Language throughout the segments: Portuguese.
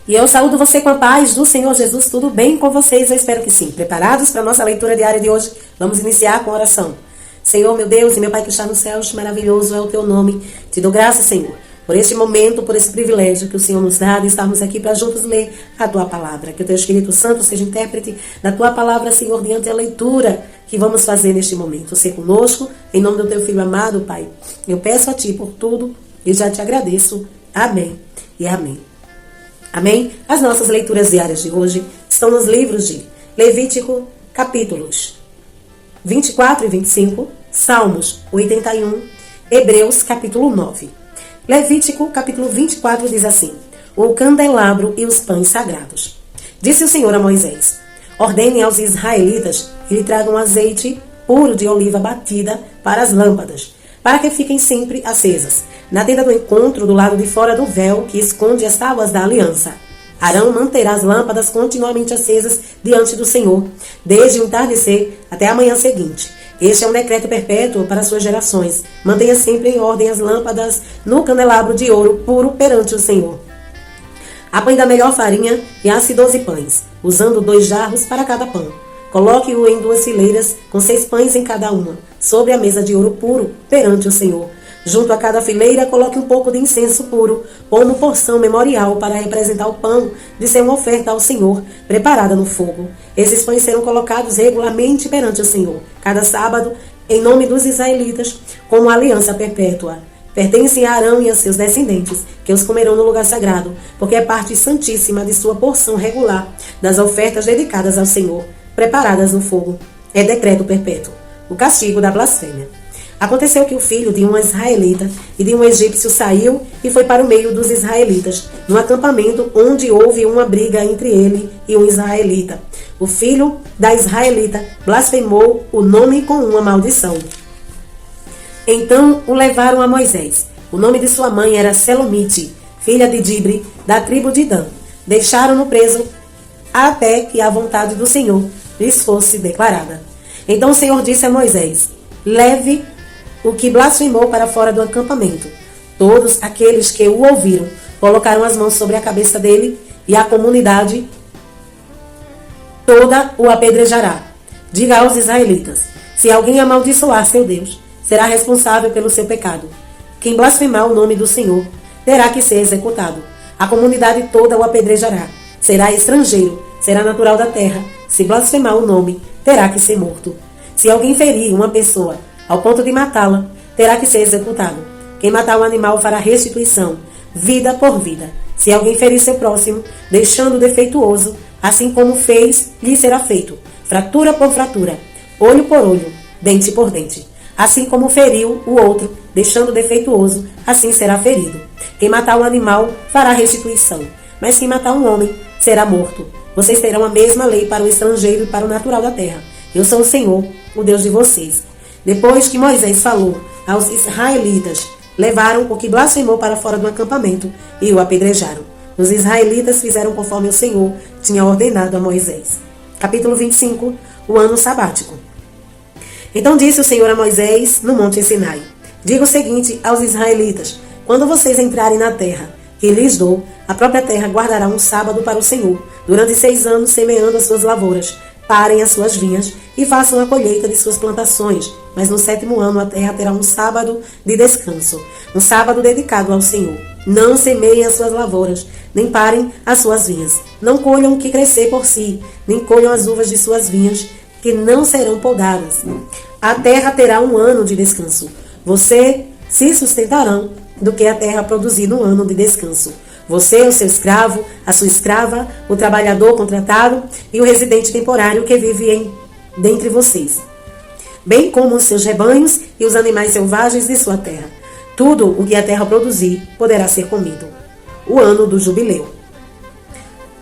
E eu saúdo você com a paz do Senhor Jesus. Tudo bem com vocês? Eu espero que sim. Preparados para a nossa leitura diária de hoje? Vamos iniciar com a oração. Senhor, meu Deus e meu Pai que está nos céus, maravilhoso é o teu nome. Te dou graças, Senhor, por este momento, por esse privilégio que o Senhor nos dá de estarmos aqui para juntos ler a tua palavra. Que o teu Espírito Santo seja intérprete da tua palavra, Senhor, diante da leitura que vamos fazer neste momento. Ser conosco, em nome do teu Filho amado, Pai. Eu peço a ti por tudo e já te agradeço. Amém e amém. Amém? As nossas leituras diárias de hoje estão nos livros de Levítico, capítulos 24 e 25, Salmos 81, Hebreus, capítulo 9. Levítico, capítulo 24, diz assim: o candelabro e os pães sagrados. Disse o Senhor a Moisés: ordene aos israelitas que lhe tragam azeite puro de oliva batida para as lâmpadas, para que fiquem sempre acesas, na tenda do encontro do lado de fora do véu que esconde as tábuas da aliança. Arão manterá as lâmpadas continuamente acesas diante do Senhor, desde o entardecer até a manhã seguinte. Este é um decreto perpétuo para suas gerações. Mantenha sempre em ordem as lâmpadas no candelabro de ouro puro perante o Senhor. Apanhe da melhor farinha e asse 12 pães, usando 2 jarros para cada pão. Coloque-o em 2 fileiras, com 6 pães em cada uma, sobre a mesa de ouro puro perante o Senhor. Junto a cada fileira, coloque um pouco de incenso puro, como porção memorial para representar o pão de ser uma oferta ao Senhor, preparada no fogo. Esses pães serão colocados regularmente perante o Senhor, cada sábado, em nome dos israelitas, como aliança perpétua. Pertencem a Arão e a seus descendentes, que os comerão no lugar sagrado, porque é parte santíssima de sua porção regular das ofertas dedicadas ao Senhor, preparadas no fogo. É decreto perpétuo. O castigo da blasfêmia. Aconteceu que o filho de um israelita e de um egípcio saiu e foi para o meio dos israelitas, num acampamento onde houve uma briga entre ele e um israelita. O filho da israelita blasfemou o nome com uma maldição. Então o levaram a Moisés. O nome de sua mãe era Selomite, filha de Dibre, da tribo de Dan. Deixaram-no preso até que a vontade do Senhor lhes fosse declarada. Então o Senhor disse a Moisés: leve o que blasfemou para fora do acampamento. Todos aqueles que o ouviram colocaram as mãos sobre a cabeça dele, e a comunidade toda o apedrejará. Diga aos israelitas: se alguém amaldiçoar seu Deus, será responsável pelo seu pecado. Quem blasfemar o nome do Senhor terá que ser executado. A comunidade toda o apedrejará. Será estrangeiro, será natural da terra. Se blasfemar o nome, terá que ser morto. Se alguém ferir uma pessoa ao ponto de matá-la, terá que ser executado. Quem matar um animal fará restituição, vida por vida. Se alguém ferir seu próximo, deixando defeituoso, assim como fez, lhe será feito, fratura por fratura, olho por olho, dente por dente. Assim como feriu o outro, deixando defeituoso, assim será ferido. Quem matar um animal fará restituição, mas quem matar um homem será morto. Vocês terão a mesma lei para o estrangeiro e para o natural da terra. Eu sou o Senhor, o Deus de vocês. Depois que Moisés falou aos israelitas, levaram o que blasfemou para fora do acampamento e o apedrejaram. Os israelitas fizeram conforme o Senhor tinha ordenado a Moisés. Capítulo 25, o ano sabático. Então disse o Senhor a Moisés no monte Sinai: diga o seguinte aos israelitas: quando vocês entrarem na terra que lhes dou, a própria terra guardará um sábado para o Senhor, durante 6 anos semeando as suas lavouras. Parem as suas vinhas e façam a colheita de suas plantações, mas no 7º ano a terra terá um sábado de descanso, um sábado dedicado ao Senhor. Não semeiem as suas lavouras, nem parem as suas vinhas. Não colham o que crescer por si, nem colham as uvas de suas vinhas, que não serão podadas. A terra terá um ano de descanso. Você se sustentarão do que a terra produzir no ano de descanso. Você, o seu escravo, a sua escrava, o trabalhador contratado e o residente temporário que vive dentre vocês, bem como os seus rebanhos e os animais selvagens de sua terra. Tudo o que a terra produzir poderá ser comido. O ano do jubileu.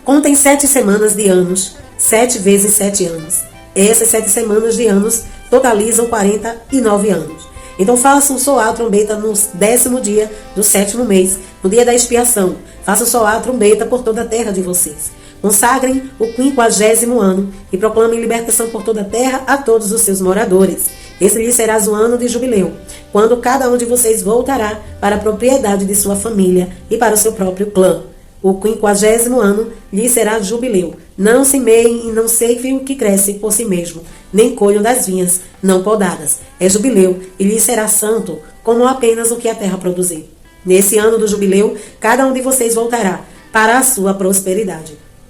Contem 7 semanas de anos, 7 vezes 7 anos. Essas 7 semanas de anos totalizam 49 anos. Então façam soar a trombeta no 10º dia do 7º mês, no dia da expiação. Façam soar a trombeta por toda a terra de vocês. Consagrem o 50º ano e proclamem libertação por toda a terra a todos os seus moradores. Esse lhe será o ano de jubileu, quando cada um de vocês voltará para a propriedade de sua família e para o seu próprio clã. O 50º ano lhe será jubileu. Não semeiem e não ceifem o que cresce por si mesmo, nem colham das vinhas não podadas. É jubileu e lhe será santo, como apenas o que a terra produzir. Nesse ano do jubileu, cada um de vocês voltará para a sua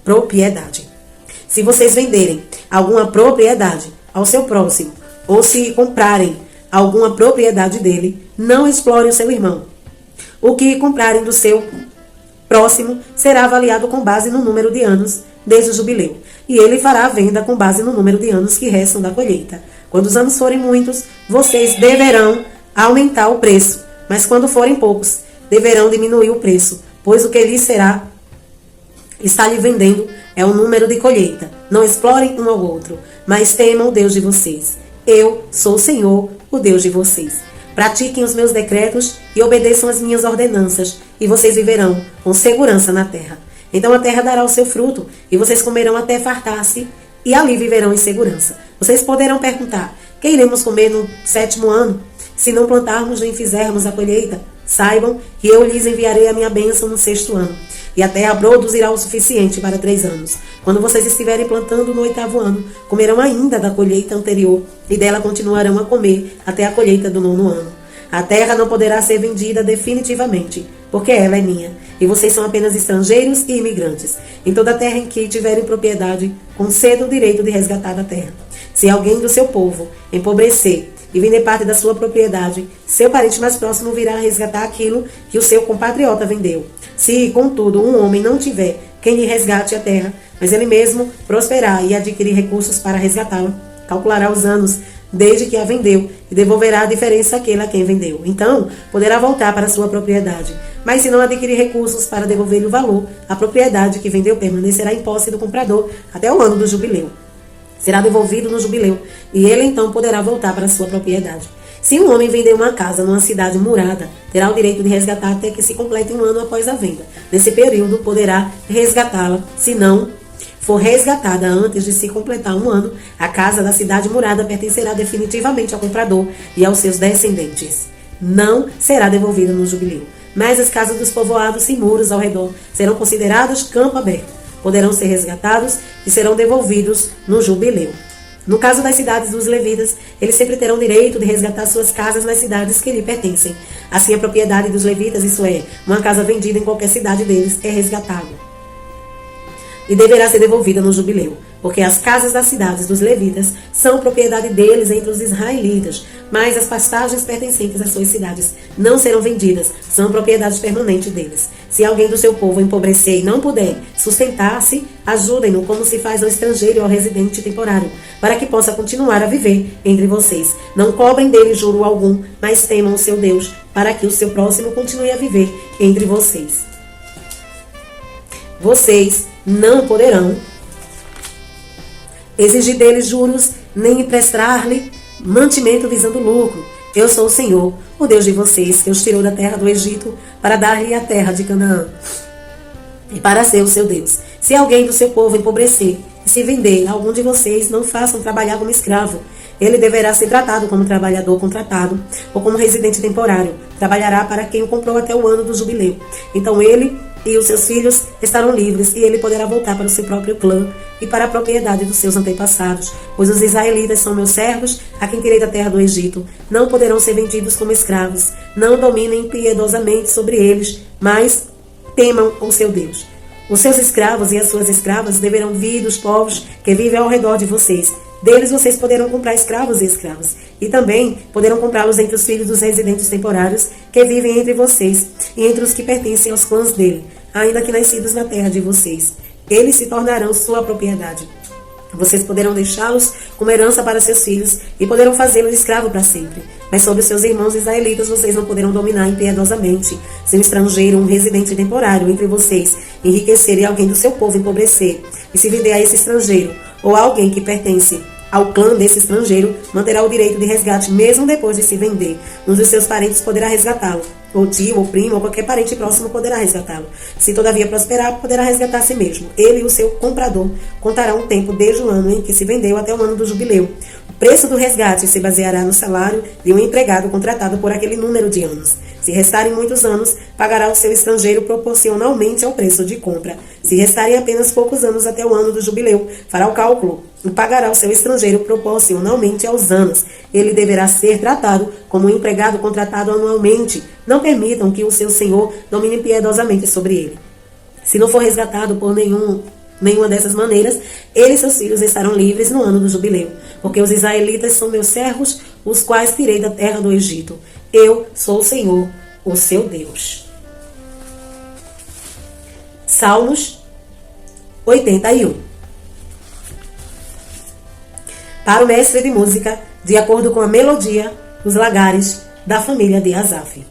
propriedade. Se vocês venderem alguma propriedade ao seu próximo, ou se comprarem alguma propriedade dele, não explorem o seu irmão. O que comprarem do seu próximo será avaliado com base no número de anos desde o jubileu, e ele fará a venda com base no número de anos que restam da colheita. Quando os anos forem muitos, vocês deverão aumentar o preço, mas quando forem poucos, deverão diminuir o preço, pois o que lhe está lhe vendendo é o número de colheita. Não explorem um ao outro, mas temam o Deus de vocês. Eu sou o Senhor, o Deus de vocês. Pratiquem os meus decretos e obedeçam as minhas ordenanças, e vocês viverão com segurança na terra. Então a terra dará o seu fruto, e vocês comerão até fartar-se, e ali viverão em segurança. Vocês poderão perguntar: que iremos comer no 7º ano, se não plantarmos nem fizermos a colheita? Saibam que eu lhes enviarei a minha bênção no 6º ano, e a terra produzirá o suficiente para 3 anos. Quando vocês estiverem plantando no 8º ano, comerão ainda da colheita anterior, e dela continuarão a comer até a colheita do 9º ano. A terra não poderá ser vendida definitivamente, porque ela é minha, e vocês são apenas estrangeiros e imigrantes. Em toda a terra em que tiverem propriedade, conceda o direito de resgatar da terra. Se alguém do seu povo empobrecer e vender parte da sua propriedade, seu parente mais próximo virá resgatar aquilo que o seu compatriota vendeu. Se, contudo, um homem não tiver quem lhe resgate a terra, mas ele mesmo prosperar e adquirir recursos para resgatá-la, calculará os anos desde que a vendeu e devolverá a diferença àquele a quem vendeu. Então, poderá voltar para a sua propriedade. Mas se não adquirir recursos para devolver-lhe o valor, a propriedade que vendeu permanecerá em posse do comprador até o ano do jubileu. Será devolvido no jubileu, e ele então poderá voltar para a sua propriedade. Se um homem vender uma casa numa cidade murada, terá o direito de resgatar até que se complete 1 ano após a venda. Nesse período, poderá resgatá-la. Se não for resgatada antes de se completar 1 ano, a casa da cidade murada pertencerá definitivamente ao comprador e aos seus descendentes. Não será devolvida no jubileu. Mas as casas dos povoados sem muros ao redor serão consideradas campo aberto. Poderão ser resgatados e serão devolvidos no jubileu. No caso das cidades dos levitas, eles sempre terão direito de resgatar suas casas nas cidades que lhe pertencem. Assim, a propriedade dos levitas, isso é, uma casa vendida em qualquer cidade deles, é resgatada e deverá ser devolvida no jubileu, porque as casas das cidades dos levitas são propriedade deles entre os israelitas, mas as pastagens pertencentes às suas cidades não serão vendidas, são propriedade permanente deles. Se alguém do seu povo empobrecer e não puder sustentar-se, ajudem-no como se faz ao estrangeiro ou ao residente temporário, para que possa continuar a viver entre vocês. Não cobrem dele juro algum, mas temam o seu Deus, para que o seu próximo continue a viver entre vocês. Vocês não poderão exigir deles juros, nem emprestar-lhe mantimento visando lucro. Eu sou o Senhor, o Deus de vocês, que os tirou da terra do Egito para dar-lhe a terra de Canaã e para ser o seu Deus. Se alguém do seu povo empobrecer e se vender a algum de vocês, não façam trabalhar como escravo. Ele deverá ser tratado como trabalhador contratado ou como residente temporário. Trabalhará para quem o comprou até o ano do jubileu. Então ele e os seus filhos estarão livres, e ele poderá voltar para o seu próprio clã e para a propriedade dos seus antepassados, pois os israelitas são meus servos, a quem tirei da terra do Egito. Não poderão ser vendidos como escravos. Não dominem piedosamente sobre eles, mas temam o seu Deus. Os seus escravos e as suas escravas deverão vir dos povos que vivem ao redor de vocês. Deles vocês poderão comprar escravos e escravas, e também poderão comprá-los entre os filhos dos residentes temporários que vivem entre vocês e entre os que pertencem aos clãs dele, ainda que nascidos na terra de vocês. Eles se tornarão sua propriedade. Vocês poderão deixá-los como herança para seus filhos e poderão fazê-los escravo para sempre. Mas sobre os seus irmãos israelitas vocês não poderão dominar impiedosamente. Se um estrangeiro, um residente temporário entre vocês, enriquecer e alguém do seu povo empobrecer, e se vender a esse estrangeiro, ou a alguém que pertence ao clã desse estrangeiro, manterá o direito de resgate mesmo depois de se vender. Um dos seus parentes poderá resgatá-lo, ou tio, ou primo, ou qualquer parente próximo poderá resgatá-lo. Se todavia prosperar, poderá resgatar a si mesmo. Ele e o seu comprador contarão um tempo desde o ano em que se vendeu até o ano do jubileu. O O preço do resgate se baseará no salário de um empregado contratado por aquele número de anos. Se restarem muitos anos, pagará o seu estrangeiro proporcionalmente ao preço de compra. Se restarem apenas poucos anos até o ano do jubileu, fará o cálculo e pagará o seu estrangeiro proporcionalmente aos anos. Ele deverá ser tratado como um empregado contratado anualmente. Não permitam que o seu senhor domine piedosamente sobre ele. Se não for resgatado por nenhuma dessas maneiras, ele e seus filhos estarão livres no ano do jubileu, porque os israelitas são meus servos, os quais tirei da terra do Egito. Eu sou o Senhor, o seu Deus. Salmos 81. Para o mestre de música, de acordo com a melodia, os lagares da família de Asaf.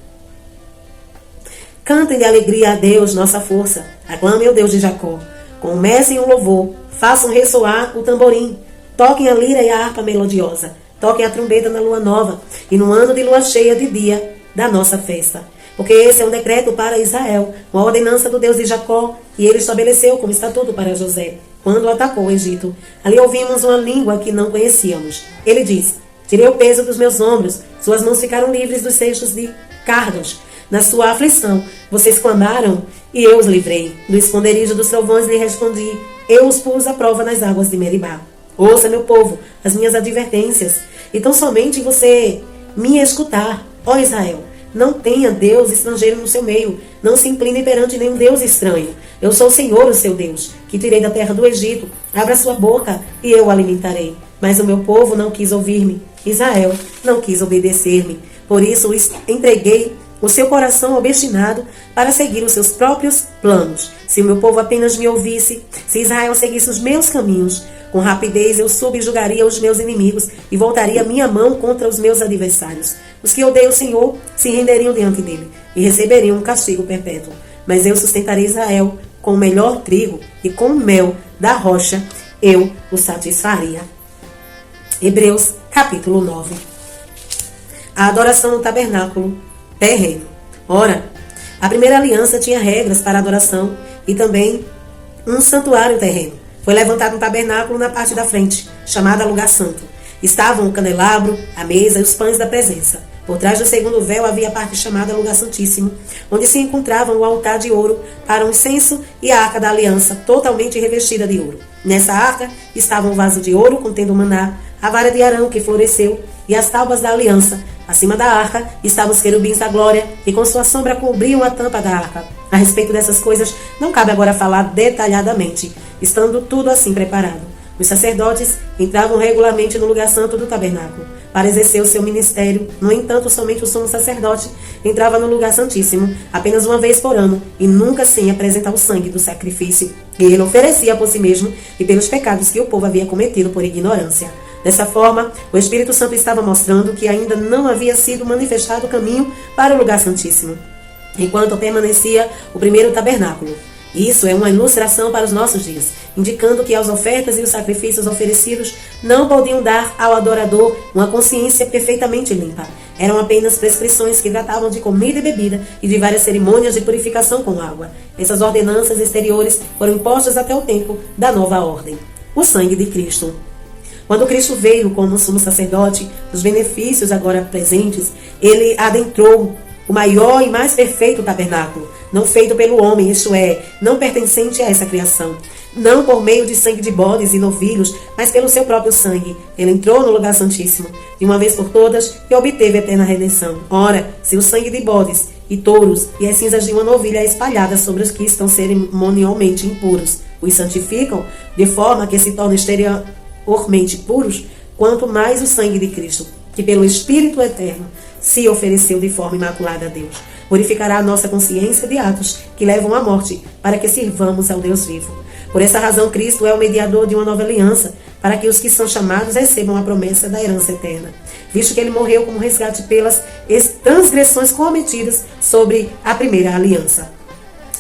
Cantem de alegria a Deus, nossa força. Aclamem o Deus de Jacó. Comecem o louvor, façam ressoar o tamborim, toquem a lira e a harpa melodiosa, toquem a trombeta na lua nova e no ano de lua cheia de dia da nossa festa. Porque esse é um decreto para Israel, uma ordenança do Deus de Jacó, e ele estabeleceu como estatuto para José, quando atacou o Egito. Ali ouvimos uma língua que não conhecíamos. Ele diz: tirei o peso dos meus ombros, suas mãos ficaram livres dos seixos de cardos. Na sua aflição, vocês clamaram e eu os livrei. Do esconderijo dos trovões lhe respondi. Eu os pus à prova nas águas de Meribá. Ouça, meu povo, as minhas advertências. Então somente você me escutar, ó Israel. Não tenha Deus estrangeiro no seu meio. Não se incline perante nenhum Deus estranho. Eu sou o Senhor, o seu Deus, que tirei da terra do Egito. Abra sua boca e eu o alimentarei. Mas o meu povo não quis ouvir-me. Israel não quis obedecer-me. Por isso entreguei o seu coração obstinado para seguir os seus próprios planos. Se o meu povo apenas me ouvisse, se Israel seguisse os meus caminhos, com rapidez eu subjugaria os meus inimigos e voltaria minha mão contra os meus adversários. Os que odeiam o Senhor se renderiam diante dele e receberiam um castigo perpétuo. Mas eu sustentarei Israel com o melhor trigo e com o mel da rocha eu o satisfaria. Hebreus capítulo 9. A adoração no tabernáculo terreno. Ora, a primeira aliança tinha regras para adoração e também um santuário terreno. Foi levantado um tabernáculo na parte da frente, chamada Lugar Santo. Estavam o candelabro, a mesa e os pães da presença. Por trás do segundo véu havia a parte chamada Lugar Santíssimo, onde se encontravam o altar de ouro para o incenso e a arca da aliança, totalmente revestida de ouro. Nessa arca estava um vaso de ouro contendo o maná, a vara de Arão que floresceu e as tábuas da aliança. Acima da arca estavam os querubins da glória e com sua sombra cobriam a tampa da arca. A respeito dessas coisas não cabe agora falar detalhadamente, estando tudo assim preparado. Os sacerdotes entravam regularmente no lugar santo do tabernáculo para exercer o seu ministério. No entanto, somente o sumo sacerdote entrava no lugar santíssimo apenas uma vez por ano e nunca sem apresentar o sangue do sacrifício que ele oferecia por si mesmo e pelos pecados que o povo havia cometido por ignorância. Dessa forma, o Espírito Santo estava mostrando que ainda não havia sido manifestado o caminho para o lugar santíssimo, enquanto permanecia o primeiro tabernáculo. Isso é uma ilustração para os nossos dias, indicando que as ofertas e os sacrifícios oferecidos não podiam dar ao adorador uma consciência perfeitamente limpa. Eram apenas prescrições que tratavam de comida e bebida e de várias cerimônias de purificação com água. Essas ordenanças exteriores foram impostas até o tempo da nova ordem. O sangue de Cristo. Quando Cristo veio como sumo sacerdote, os benefícios agora presentes, ele adentrou o maior e mais perfeito tabernáculo, não feito pelo homem, isto é, não pertencente a essa criação. Não por meio de sangue de bodes e novilhos, mas pelo seu próprio sangue. Ele entrou no lugar santíssimo, de uma vez por todas, e obteve a eterna redenção. Ora, se o sangue de bodes e touros e as cinzas de uma novilha espalhadas sobre os que estão cerimonialmente impuros os santificam, de forma que se tornam exteriormente puros, quanto mais o sangue de Cristo, que pelo Espírito Eterno se ofereceu de forma imaculada a Deus, purificará a nossa consciência de atos que levam à morte, para que sirvamos ao Deus vivo. Por essa razão, Cristo é o mediador de uma nova aliança, para que os que são chamados recebam a promessa da herança eterna, visto que ele morreu como resgate pelas transgressões cometidas sobre a primeira aliança.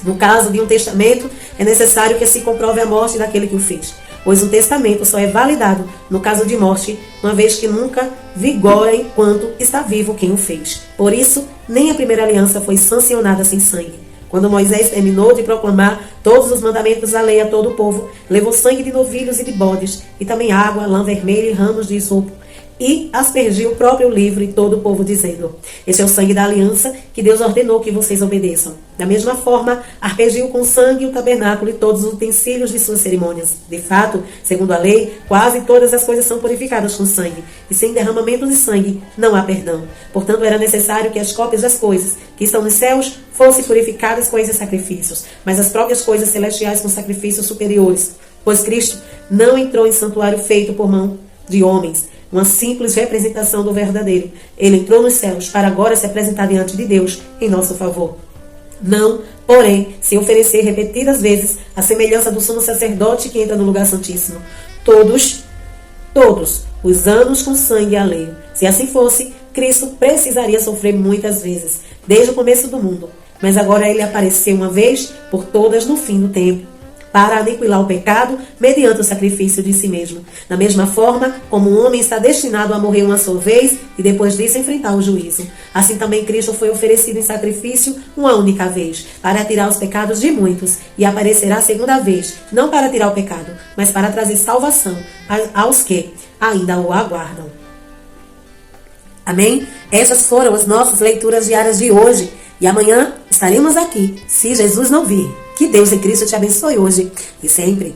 No caso de um testamento, é necessário que se comprove a morte daquele que o fez, pois um testamento só é validado no caso de morte, uma vez que nunca vigora enquanto está vivo quem o fez. Por isso, nem a primeira aliança foi sancionada sem sangue. Quando Moisés terminou de proclamar todos os mandamentos da lei a todo o povo, levou sangue de novilhos e de bodes, e também água, lã vermelha e ramos de isopo. e aspergiu o próprio livro e todo o povo, dizendo: este é o sangue da aliança que Deus ordenou que vocês obedeçam. Da mesma forma, aspergiu com sangue o tabernáculo e todos os utensílios de suas cerimônias. De fato, segundo a lei, quase todas as coisas são purificadas com sangue, e sem derramamento de sangue não há perdão. Portanto, era necessário que as cópias das coisas que estão nos céus fossem purificadas com esses sacrifícios, mas as próprias coisas celestiais com sacrifícios superiores. Pois Cristo não entrou em santuário feito por mão de homens, uma simples representação do verdadeiro. Ele entrou nos céus para agora se apresentar diante de Deus em nosso favor. Não, porém, se oferecer repetidas vezes a semelhança do sumo sacerdote que entra no lugar santíssimo. Todos os anos com sangue alheio. Se assim fosse, Cristo precisaria sofrer muitas vezes, desde o começo do mundo. Mas agora ele apareceu uma vez por todas no fim do tempo, para aniquilar o pecado mediante o sacrifício de si mesmo. Da mesma forma, como um homem está destinado a morrer uma só vez e depois disso enfrentar o juízo, assim também Cristo foi oferecido em sacrifício uma única vez, para tirar os pecados de muitos, e aparecerá a segunda vez, não para tirar o pecado, mas para trazer salvação aos que ainda o aguardam. Amém? Essas foram as nossas leituras diárias de hoje. E amanhã estaremos aqui, se Jesus não vir. Que Deus em Cristo te abençoe hoje e sempre.